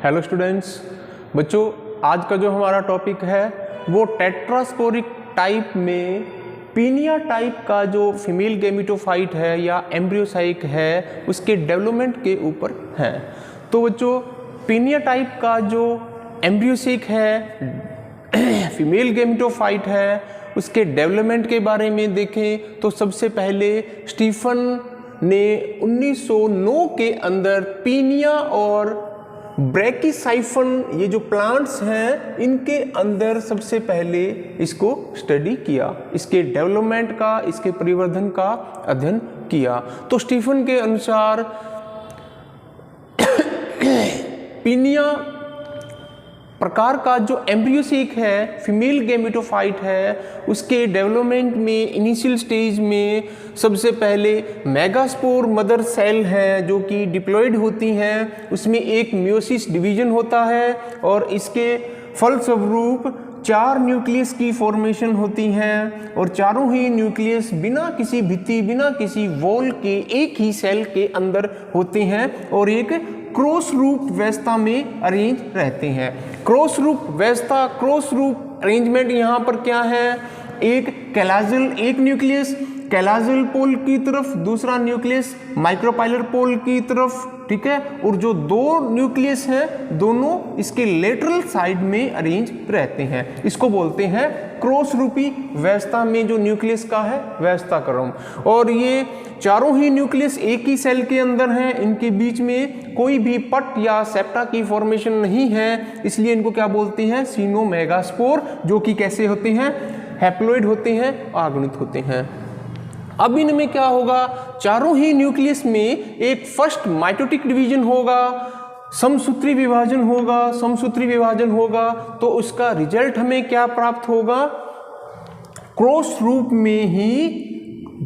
Hello students, बच्चों आज का जो हमारा टॉपिक है वो टेट्रास्पोरिक टाइप में पीनिया टाइप का जो फीमेल गैमेटोफाइट है या एम्ब्रियोसाइक है उसके डेवलपमेंट के ऊपर है। तो बच्चों पीनिया टाइप का जो एम्ब्रियोसाइक है फीमेल गैमेटोफाइट है उसके डेवलपमेंट के बारे में देखें तो सबसे पहले स्टीफन ने 1909 के अंदर पीनिया और ब्रैकिसाइफन ये जो प्लांट्स हैं इनके अंदर सबसे पहले इसको स्टडी किया, इसके डेवलपमेंट का, इसके परिवर्धन का अध्ययन किया। तो स्टीफन के अनुसार पीनिया प्रकार का जो एम्ब्रियोसाइक है फीमेल गैमेटोफाइट है उसके डेवलपमेंट में इनिशियल स्टेज में सबसे पहले मेगास्पोर मदर सेल है जो कि डिप्लॉयड होती हैं, उसमें एक मियोसिस डिवीजन होता है और इसके फलस्वरूप 4 न्यूक्लियस की फॉर्मेशन होती हैं और चारों ही न्यूक्लियस बिना किसी भित्ति बिना किसी वॉल के एक ही सेल के अंदर होते हैं और एक क्रॉस रूप व्यवस्था में अरेंज रहते हैं। क्रॉस रूप व्यवस्था, क्रॉस रूप अरेंजमेंट यहाँ पर क्या है, एक कैलाजिल, एक न्यूक्लियस कैलाजिल पोल की तरफ, दूसरा न्यूक्लियस माइक्रोपाइलर पोल की तरफ, ठीक है, और जो दो न्यूक्लियस हैं दोनों इसके लेटरल साइड में अरेंज रहते हैं। इसको बोलते हैं क्रॉस रूपी व्यवस्था में जो न्यूक्लियस का है व्यवस्था क्रम। और ये चारों ही न्यूक्लियस एक ही सेल के अंदर हैं, इनके बीच में कोई भी पट या सेप्टा की फॉर्मेशन नहीं है, इसलिए इनको क्या बोलते हैं, सिनोमेगास्पोर, जो कि कैसे होते हैं, हैप्लॉइड होते हैं, अगुणित होते हैं। अब इनमें क्या होगा, चारों ही न्यूक्लियस में एक फर्स्ट माइटोटिक डिवीजन होगा, समसूत्री विभाजन होगा, समसूत्री विभाजन होगा तो उसका रिजल्ट हमें क्या प्राप्त होगा, क्रॉस रूप में ही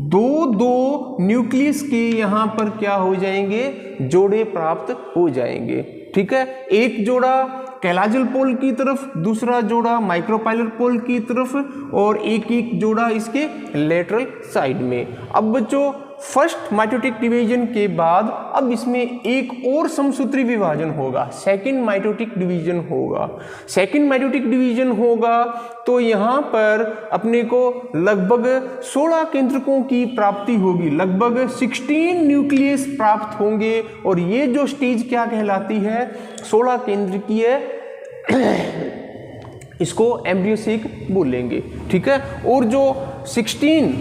दो न्यूक्लियस के यहाँ पर क्या हो जाएंगे, जोड़े प्राप्त हो जाएंगे। ठीक है, एक जोड़ा कैलाजिल पोल की तरफ, दूसरा जोड़ा माइक्रोपाइलर पोल की तरफ और एक एक जोड़ा इसके लेटरल साइड में। अब बच्चों फर्स्ट माइटोटिक डिवीजन के बाद अब इसमें एक और समसूत्री विभाजन होगा, सेकंड माइटोटिक डिवीजन होगा। सेकंड माइटोटिक डिवीजन होगा तो यहाँ पर अपने को लगभग 16 केंद्रकों की प्राप्ति होगी, लगभग 16 न्यूक्लियस प्राप्त होंगे और ये जो स्टेज क्या कहलाती है, 16 केंद्रकीय इसको एम्ब्रियोसाइक बोलेंगे। ठीक है, और जो 16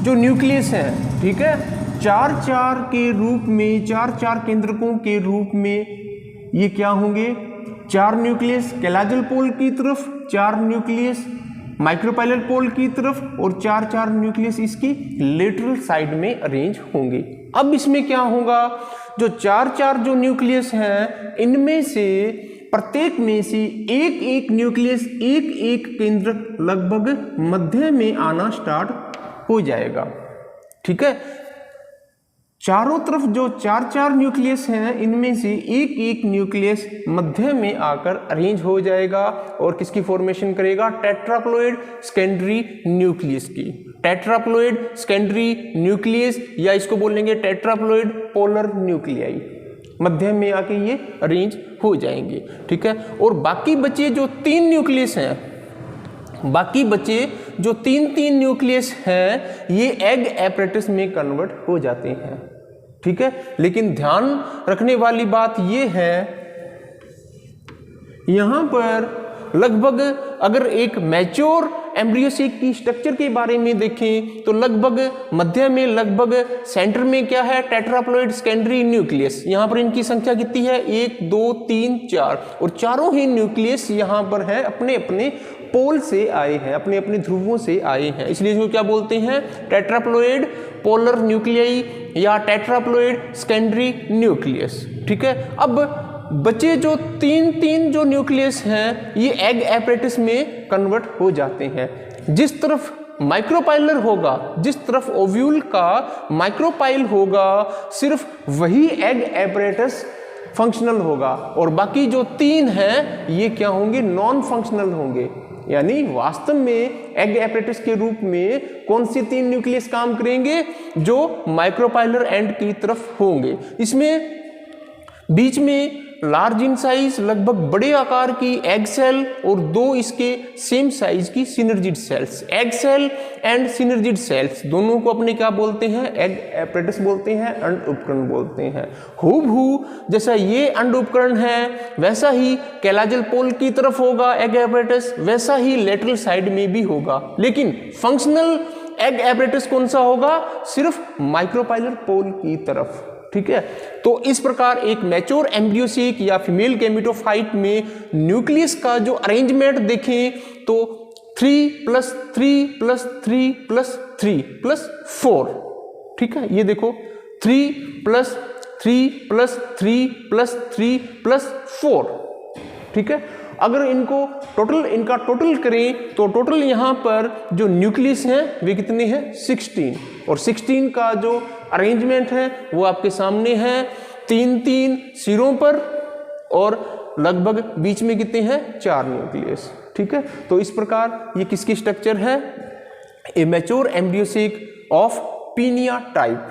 जो न्यूक्लियस हैं, ठीक है, 4-4 के रूप में, 4-4 केंद्रकों के रूप में ये क्या होंगे, 4 न्यूक्लियस कैलाजिल पोल की तरफ, 4 न्यूक्लियस माइक्रोपाइलर पोल की तरफ और 4-4 न्यूक्लियस इसकी लेटरल साइड में अरेंज होंगे। अब इसमें क्या होगा, जो 4-4 जो न्यूक्लियस हैं इनमें से प्रत्येक में से एक एक न्यूक्लियस, एक एक केंद्रक लगभग मध्य में आना स्टार्ट हो जाएगा। ठीक है, चारों तरफ जो 4-4 न्यूक्लियस हैं इनमें से एक एक न्यूक्लियस मध्य में आकर अरेंज हो जाएगा और किसकी फॉर्मेशन करेगा, टेट्राप्लॉइड सेकेंडरी न्यूक्लियस की। टेट्राप्लॉइड सेकेंडरी न्यूक्लियस या इसको बोलेंगे टेट्राप्लॉइड पोलर न्यूक्लियाई, मध्य में आके ये अरेंज हो जाएंगे। ठीक है, और बाकी बचे जो 3 न्यूक्लियस हैं, बाकी बचे जो 3 न्यूक्लियस हैं ये एग एपरेटस में कन्वर्ट हो जाते हैं। ठीक है, लेकिन ध्यान रखने वाली बात ये है, यहां पर लगभग अगर एक मैच्योर एम्ब्रियोसाइक की स्ट्रक्चर के बारे में देखें तो लगभग मध्य में, लगभग सेंटर में क्या है, टेट्राप्लॉइड सेकेंडरी न्यूक्लियस। यहाँ पर इनकी संख्या कितनी है, 1 2 3 4 और चारों ही न्यूक्लियस यहाँ पर है अपने अपने पोल से आए हैं, अपने अपने ध्रुवों से आए हैं, इसलिए इसको क्या बोलते हैं, टेट्राप्लॉइड पोलर न्यूक्लियाई या टेट्राप्लॉइड सेकेंडरी न्यूक्लियस। ठीक है, अब बचे जो 3 जो न्यूक्लियस हैं ये एग एपरेटस में कन्वर्ट हो जाते हैं। जिस तरफ माइक्रोपाइलर होगा, जिस तरफ ओव्यूल का माइक्रोपाइल होगा, सिर्फ वही एग एपरेटस फंक्शनल होगा और बाकी जो 3 हैं ये क्या होंगे, नॉन फंक्शनल होंगे। यानी वास्तव में एग एपरेटस के रूप में कौन से 3 न्यूक्लियस काम करेंगे, जो माइक्रोपाइलर एंड की तरफ होंगे। इसमें बीच में लार्ज इन साइज, लगभग बड़े आकार की एग सेल और 2 इसके सेम साइज की synergid cells. Egg cell and synergid cells दोनों को अपने क्या बोलते हैं? एग एपरेटस बोलते हैं, अंड उपकरण बोलते हैं। हूबहू जैसा ये अंड उपकरण है वैसा ही कैलाजल पोल की तरफ होगा एग एपरेटस, वैसा ही लेटरल साइड में भी होगा। लेकिन फंक्शनल एग एपरेटस कौन सा होगा? सिर्फ माइक्रोपाइलर पोल की तरफ। ठीक है, तो इस प्रकार एक मैच्योर एम्ब्रियोसिक या फीमेल गैमेटोफाइट में न्यूक्लियस का जो अरेंजमेंट देखें तो 3+3+3+3+4। ठीक है, ये देखो 3+3+3+3+4। ठीक है, अगर इनका टोटल करें तो टोटल यहां पर जो न्यूक्लियस हैं वे कितने हैं? 16। और 16 का जो अरेंजमेंट है वो आपके सामने है, 3-3 सिरों पर और लगभग बीच में कितने हैं? 4 न्यूक्लियस। ठीक है, तो इस प्रकार ये किसकी स्ट्रक्चर है? ए मैच्योर एम्ब्रियोसिक ऑफ पीनिया टाइप।